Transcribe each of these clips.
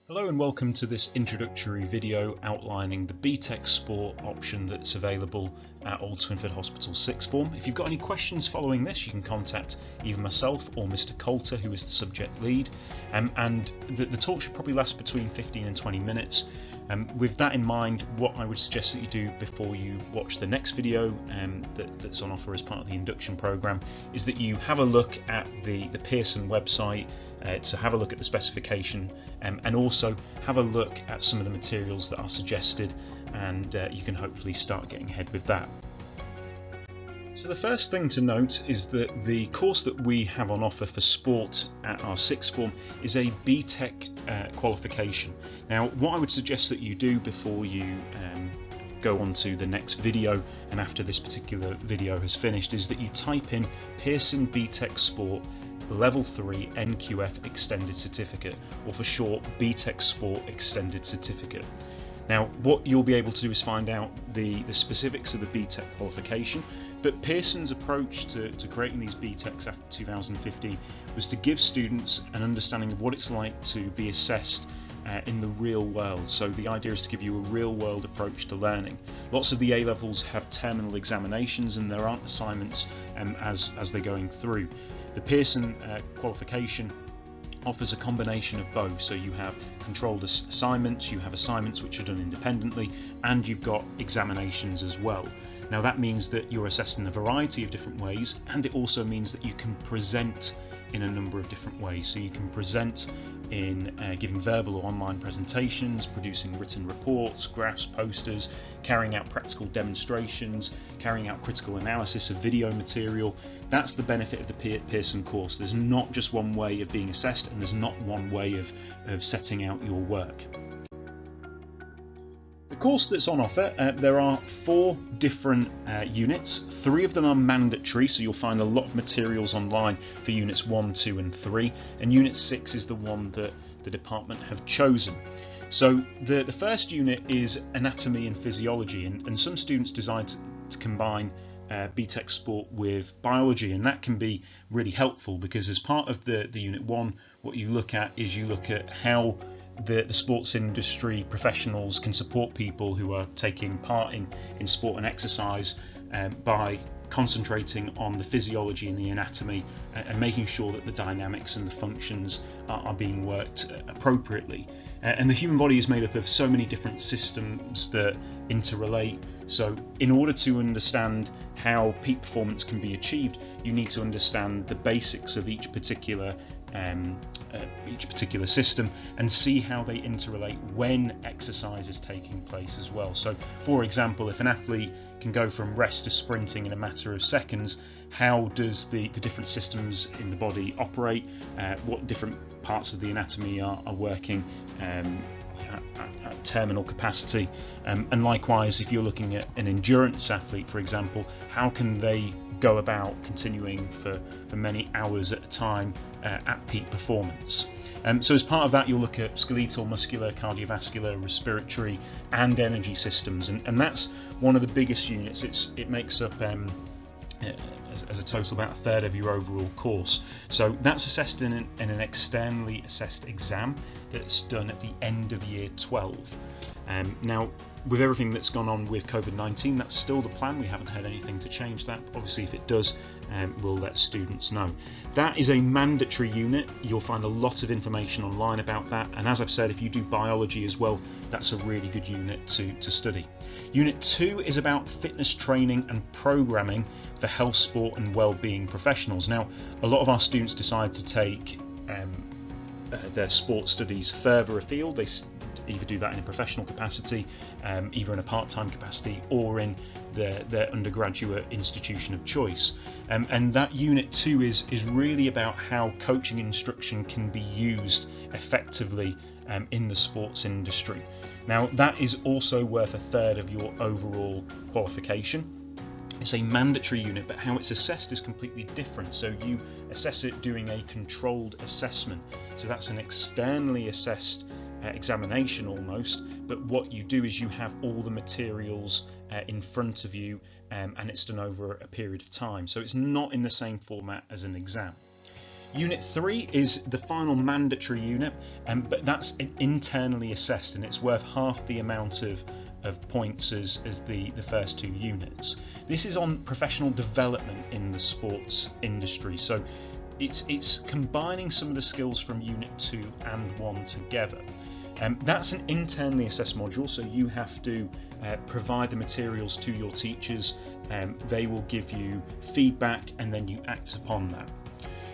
Hello and welcome to this introductory video outlining the BTEC sport option that's available at Old Swinford Hospital sixth form. If you've got any questions following this, you can contact either myself or Mr. Coulter, who is the subject lead, and the talk should probably last between 15 and 20 minutes. With that in mind, what I would suggest that you do before you watch the next video that's on offer as part of the induction program is that you have a look at the Pearson website, to have a look at the specification, and also have a look at some of the materials that are suggested, and you can hopefully start getting ahead with that. So the first thing to note is that the course that we have on offer for sport at our sixth form is a BTEC qualification. Now, what I would suggest that you do before you go on to the next video and after this particular video has finished is that you type in Pearson BTEC Sport Level 3 NQF Extended Certificate, or for short BTEC Sport Extended Certificate. Now, what you'll be able to do is find out the specifics of the BTEC qualification, but Pearson's approach to creating these BTECs after 2015 was to give students an understanding of what it's like to be assessed in the real world. So the idea is to give you a real world approach to learning. Lots of the A-levels have terminal examinations and there aren't assignments as they're going through. The Pearson qualification offers a combination of both, so you have controlled assignments, you have assignments which are done independently, and you've got examinations as well. Now that means that you're assessed in a variety of different ways, and it also means that you can present in a number of different ways. So you can present in giving verbal or online presentations, producing written reports, graphs, posters, carrying out practical demonstrations, carrying out critical analysis of video material. That's the benefit of the Pearson course. There's not just one way of being assessed, and there's not one way of setting out your work. The course that's on offer, there are 4 different units. 3 of them are mandatory, so you'll find a lot of materials online for units 1, 2 and 3, and unit 6 is the one that the department have chosen. So the first unit is anatomy and physiology, and some students decide to combine BTEC sport with biology, and that can be really helpful because as part of the unit 1, what you look at is you look at how the sports industry professionals can support people who are taking part in sport and exercise by concentrating on the physiology and the anatomy and making sure that the dynamics and the functions are being worked appropriately. And the human body is made up of so many different systems that interrelate, so in order to understand how peak performance can be achieved, you need to understand the basics of each particular system and see how they interrelate when exercise is taking place as well. So for example, if an athlete can go from rest to sprinting in a matter of seconds, how does the different systems in the body operate, what different parts of the anatomy are working at terminal capacity, and likewise if you're looking at an endurance athlete, for example, how can they go about continuing for many hours at a time at peak performance. So as part of that, you'll look at skeletal, muscular, cardiovascular, respiratory and energy systems, and that's one of the biggest units. It makes up as a total about a third of your overall course. So that's assessed in an externally assessed exam that's done at the end of year 12. Now, with everything that's gone on with COVID-19, that's still the plan. We haven't had anything to change that. Obviously, if it does, we'll let students know. That is a mandatory unit. You'll find a lot of information online about that. And as I've said, if you do biology as well, that's a really good unit to study. Unit 2 is about fitness training and programming for health, sport and well-being professionals. Now, a lot of our students decide to take their sports studies further afield. They either do that in a professional capacity, either in a part-time capacity, or in their undergraduate institution of choice. And that unit 2 is really about how coaching and instruction can be used effectively in the sports industry. Now, that is also worth a third of your overall qualification. It's a mandatory unit, but how it's assessed is completely different. So you assess it doing a controlled assessment. So that's an externally assessed examination almost, but what you do is you have all the materials in front of you, and it's done over a period of time. So it's not in the same format as an exam. Unit 3 is the final mandatory unit, but that's internally assessed, and it's worth half the amount of points as the first 2 units. This is on professional development in the sports industry, so it's combining some of the skills from Unit 2 and 1 together. That's an internally assessed module, so you have to provide the materials to your teachers. They will give you feedback and then you act upon that.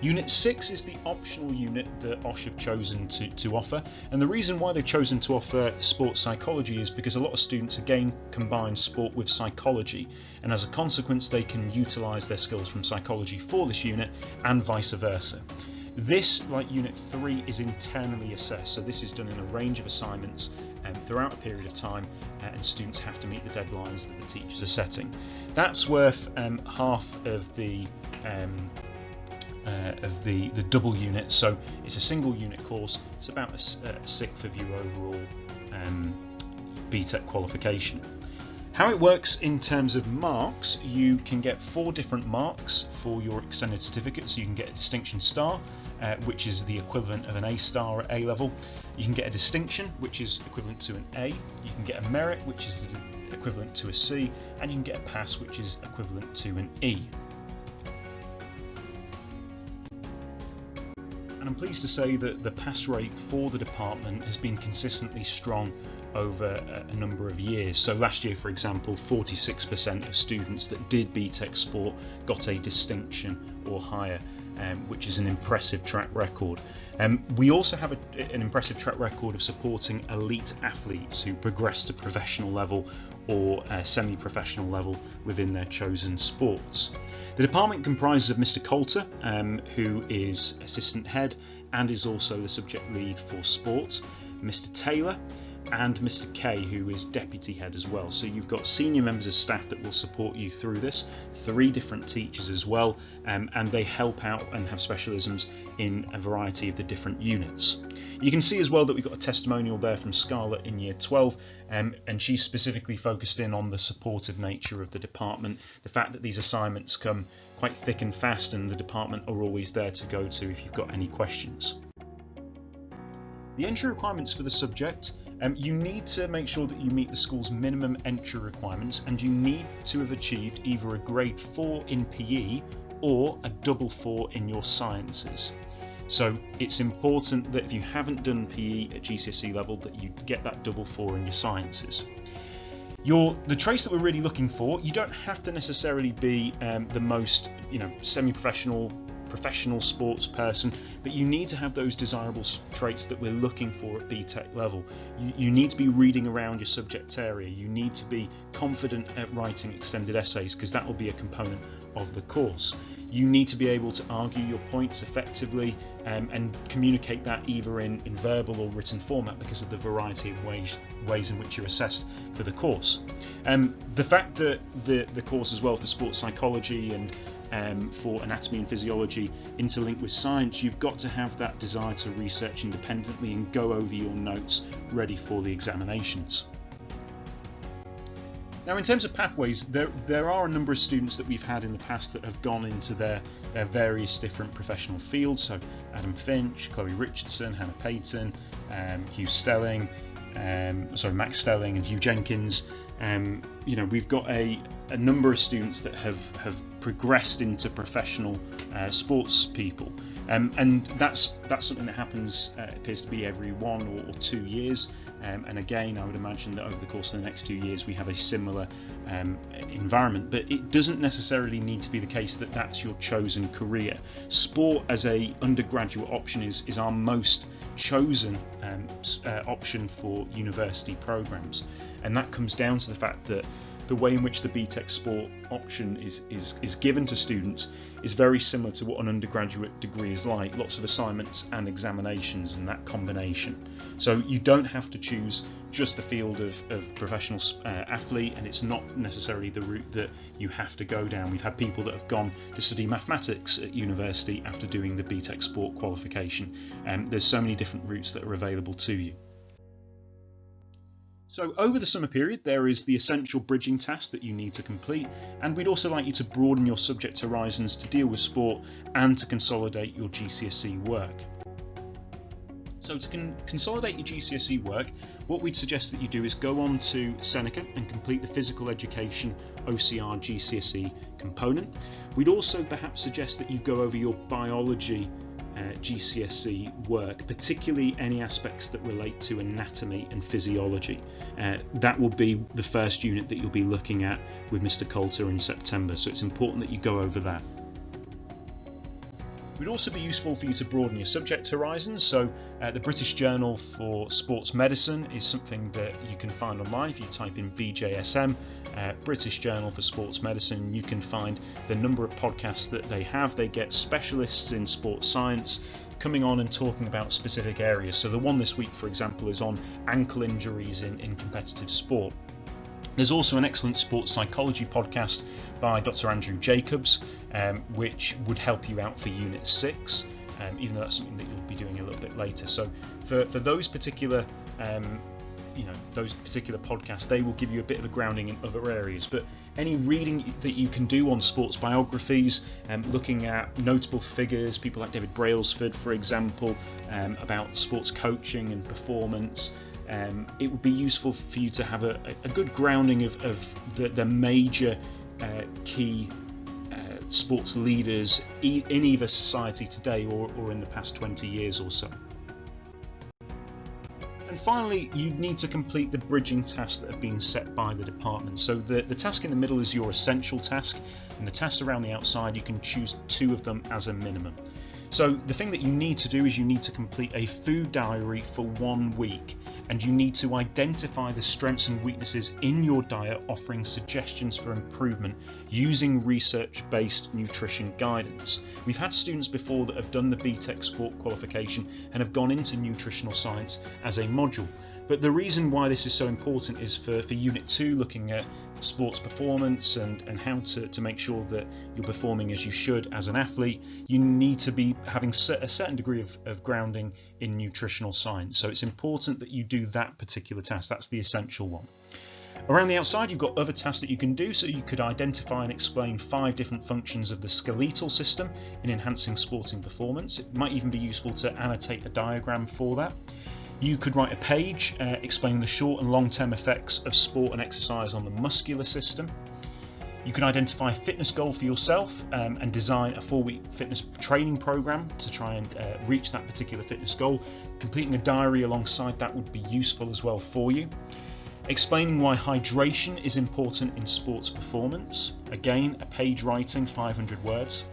Unit 6 is the optional unit that OSH have chosen to offer, and the reason why they've chosen to offer sports psychology is because a lot of students again combine sport with psychology, and as a consequence they can utilise their skills from psychology for this unit and vice versa. This, like Unit 3, is internally assessed, so this is done in a range of assignments throughout a period of time, and students have to meet the deadlines that the teachers are setting. That's worth half of the double unit, so it's a single unit course. It's about a sixth of your overall BTEC qualification. How it works in terms of marks, you can get 4 different marks for your extended certificate. So you can get a distinction star, which is the equivalent of an A star at A level. You can get a distinction, which is equivalent to an A. You can get a merit, which is equivalent to a C, and you can get a pass, which is equivalent to an E. And I'm pleased to say that the pass rate for the department has been consistently strong over a number of years. So last year, for example, 46% of students that did BTEC Sport got a distinction or higher, which is an impressive track record. We also have an impressive track record of supporting elite athletes who progress to professional level or semi-professional level within their chosen sports. The department comprises of Mr. Coulter, who is assistant head and is also the subject lead for sport, Mr. Taylor, and Mr. Kay, who is deputy head as well. So you've got senior members of staff that will support you through this, 3 different teachers as well, and they help out and have specialisms in a variety of the different units. You can see as well that we've got a testimonial there from Scarlett in year 12, and she's specifically focused in on the supportive nature of the department, the fact that these assignments come quite thick and fast and the department are always there to go to if you've got any questions. The entry requirements for the subject, you need to make sure that you meet the school's minimum entry requirements, and you need to have achieved either a grade 4 in PE or a double 4 in your sciences. So it's important that if you haven't done PE at GCSE level that you get that double 4 in your sciences. The traits that we're really looking for, you don't have to necessarily be the most semi-professional, professional sports person, but you need to have those desirable traits that we're looking for at BTEC level. You need to be reading around your subject area. You need to be confident at writing extended essays, because that will be a component of the course. You need to be able to argue your points effectively and communicate that either in verbal or written format, because of the variety of ways in which you're assessed for the course. The fact that the course as well for sports psychology and for anatomy and physiology interlinked with science, you've got to have that desire to research independently and go over your notes ready for the examinations. Now, in terms of pathways, there are a number of students that we've had in the past that have gone into their various different professional fields. So Adam Finch, Chloe Richardson, Hannah Payton, Max Stelling and Hugh Jenkins. We've got a number of students that have progressed into professional sports people, and that's something that happens, appears to be every 1 or 2 years, and again I would imagine that over the course of the next 2 years we have a similar environment, but it doesn't necessarily need to be the case that that's your chosen career. Sport as a undergraduate option is our most chosen option for university programs, and that comes down to the fact that the way in which the BTEC Sport option is given to students is very similar to what an undergraduate degree is like. Lots of assignments and examinations and that combination. So you don't have to choose just the field of professional athlete, and it's not necessarily the route that you have to go down. We've had people that have gone to study mathematics at university after doing the BTEC Sport qualification. There's so many different routes that are available to you. So over the summer period, there is the essential bridging task that you need to complete, and we'd also like you to broaden your subject horizons to deal with sport and to consolidate your GCSE work. So to consolidate your GCSE work, what we'd suggest that you do is go on to Seneca and complete the physical education OCR GCSE component. We'd also perhaps suggest that you go over your biology GCSE work, particularly any aspects that relate to anatomy and physiology. That will be the first unit that you'll be looking at with Mr. Coulter in September, so it's important that you go over that. It would also be useful for you to broaden your subject horizons, so the British Journal for Sports Medicine is something that you can find online. If you type in BJSM, British Journal for Sports Medicine, you can find the number of podcasts that they have. They get specialists in sports science coming on and talking about specific areas. So the one this week, for example, is on ankle injuries in competitive sport. There's also an excellent sports psychology podcast by Dr. Andrew Jacobs, which would help you out for Unit 6, even though that's something that you'll be doing a little bit later. So for those particular those particular podcasts, they will give you a bit of a grounding in other areas. But any reading that you can do on sports biographies, looking at notable figures, people like David Brailsford, for example, about sports coaching and performance, it would be useful for you to have a good grounding of the major key sports leaders in either society today or in the past 20 years or so. And finally, you need to complete the bridging tasks that have been set by the department. So the task in the middle is your essential task, and the tasks around the outside, you can choose 2 of them as a minimum. So the thing that you need to do is you need to complete a food diary for 1 week, and you need to identify the strengths and weaknesses in your diet, offering suggestions for improvement using research-based nutrition guidance. We've had students before that have done the BTEC sport qualification and have gone into nutritional science as a module. But the reason why this is so important is for Unit 2, looking at sports performance and how to make sure that you're performing as you should as an athlete, you need to be having a certain degree of grounding in nutritional science. So it's important that you do that particular task. That's the essential one. Around the outside, you've got other tasks that you can do. So you could identify and explain 5 different functions of the skeletal system in enhancing sporting performance. It might even be useful to annotate a diagram for that. You could write a page explaining the short and long-term effects of sport and exercise on the muscular system. You can identify a fitness goal for yourself and design a 4-week fitness training program to try and reach that particular fitness goal. Completing a diary alongside that would be useful as well for you. Explaining why hydration is important in sports performance. Again, a page writing, 500 words.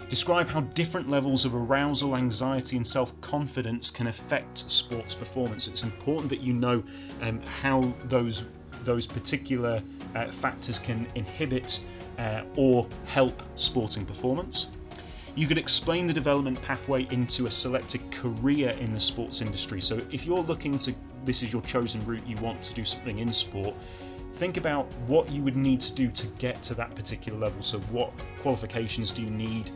Describe how different levels of arousal, anxiety and self-confidence can affect sports performance. It's important that you know how those particular factors can inhibit or help sporting performance. You could explain the development pathway into a selected career in the sports industry. So if you're looking to, this is your chosen route, you want to do something in sport, think about what you would need to do to get to that particular level. So what qualifications do you need?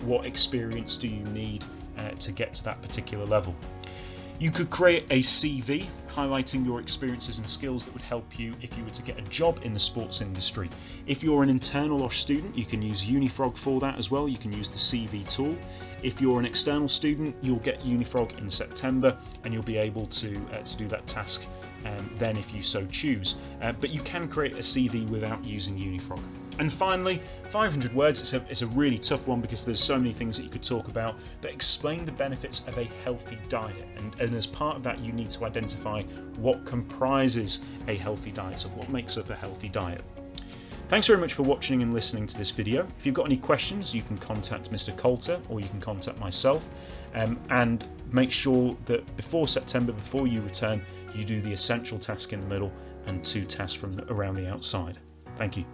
What experience do you need to get to that particular level? You could create a CV highlighting your experiences and skills that would help you if you were to get a job in the sports industry. If you're an internal or student, you can use Unifrog for that as well. You can use the CV tool. If you're an external student, you'll get Unifrog in September and you'll be able to do that task then if you so choose. But you can create a CV without using Unifrog. And finally, 500 words, it's a really tough one because there's so many things that you could talk about, but explain the benefits of a healthy diet. And as part of that, you need to identify what comprises a healthy diet, so what makes up a healthy diet. Thanks very much for watching and listening to this video. If you've got any questions, you can contact Mr. Coulter or you can contact myself. And make sure that before September, before you return, you do the essential task in the middle and 2 tasks from around the outside. Thank you.